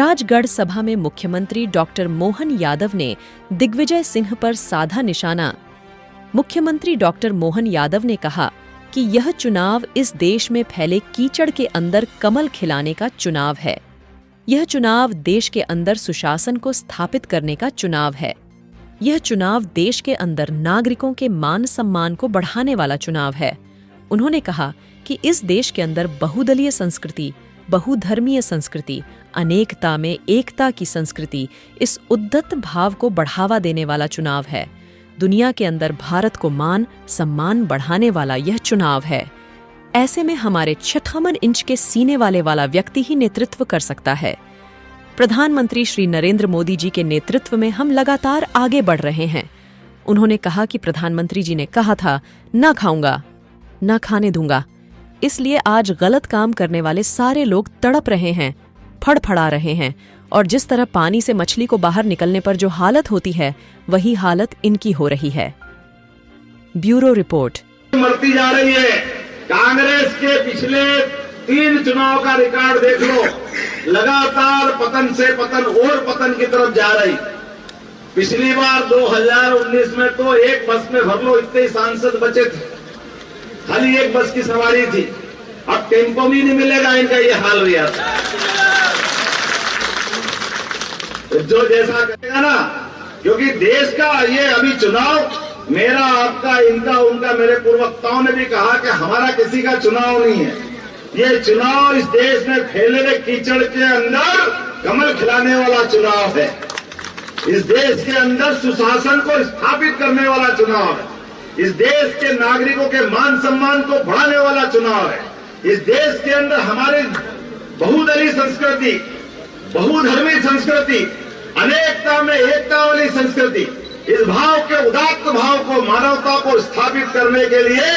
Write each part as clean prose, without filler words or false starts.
राजगढ़ सभा में मुख्यमंत्री डॉक्टर मोहन यादव ने दिग्विजय सिंह पर साधा निशाना। मुख्यमंत्री डॉक्टर मोहन यादव ने कहा कि यह चुनाव इस देश में फैले कीचड़ के अंदर कमल खिलाने का चुनाव है। यह चुनाव देश के अंदर सुशासन को स्थापित करने का चुनाव है। यह चुनाव देश के अंदर नागरिकों के मान सम्मान को बढ़ाने वाला चुनाव है। उन्होंने कहा कि इस देश के अंदर बहुदलीय संस्कृति, बहुधर्मीय संस्कृति, अनेकता में एकता की संस्कृति, इस उद्धत भाव को बढ़ावा देने वाला चुनाव है। दुनिया के अंदर भारत को मान सम्मान बढ़ाने वाला यह चुनाव है। ऐसे में हमारे 56 इंच के सीने वाला व्यक्ति ही नेतृत्व कर सकता है। प्रधानमंत्री श्री नरेंद्र मोदी जी के नेतृत्व में हम लगातार आगे बढ़ रहे हैं। उन्होंने कहा कि प्रधानमंत्री जी ने कहा था, ना खाऊंगा, ना खाने दूंगा। इसलिए आज गलत काम करने वाले सारे लोग तड़प रहे हैं, फड़फड़ा रहे हैं, और जिस तरह पानी से मछली को बाहर निकलने पर जो हालत होती है, वही हालत इनकी हो रही है। Bureau report. मरती जा रही है। कांग्रेस के पिछले 3 चुनाव का रिकॉर्ड देख लो, लगातार पतन से पतन और पतन की तरफ जा रही। पिछली बार 2019 में तो एक बस में भर लो इतने सांसद बचे थे, खाली एक बस की सवारी थी। अब टेम्पो भी नहीं मिलेगा, इनका ये हाल हो गया। जो जैसा करेगा ना, क्योंकि देश का ये अभी चुनाव मेरा, आपका, इनका, उनका, मेरे पूर्ववक्ताओं ने भी कहा कि हमारा किसी का चुनाव नहीं है। ये चुनाव इस देश में फैले हुए कीचड़ के अंदर कमल खिलाने वाला चुनाव है। इस देश के अंदर सुशासन को स्थापित करने वाला चुनाव है। इस देश के नागरिकों के मान सम्मान को बढ़ाने वाला चुनाव है। इस देश के अंदर हमारी बहुदलीय संस्कृति, बहुधर्मी संस्कृति, अनेकता में एकता वाली संस्कृति, इस भाव के उदात्त भाव को, मानवता को स्थापित करने के लिए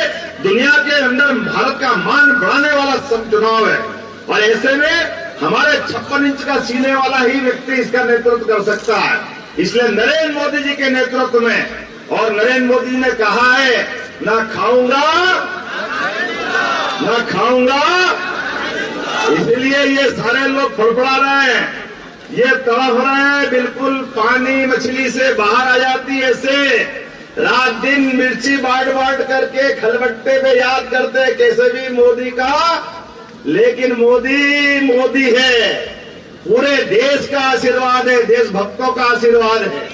दुनिया के अंदर भारत का मान बढ़ाने वाला चुनाव है। और ऐसे में हमारे 56 इंच का सीने वाला ही व्यक्ति इसका नेतृत्व कर सकता है। इसलिए नरेंद्र मोदी जी के नेतृत्व में, और नरेंद्र मोदी जी ने कहा है, ना खाऊंगा ना खाऊंगा, इसलिए ये सारे लोग फड़फड़ा रहे हैं, ये तड़प रहे हैं। बिल्कुल पानी मछली से बाहर आ जाती है, ऐसे रात दिन मिर्ची बांट करके खलबट्टे पे याद करते कैसे भी मोदी का, लेकिन मोदी है। पूरे देश का आशीर्वाद है, देशभक्तों का आशीर्वाद है।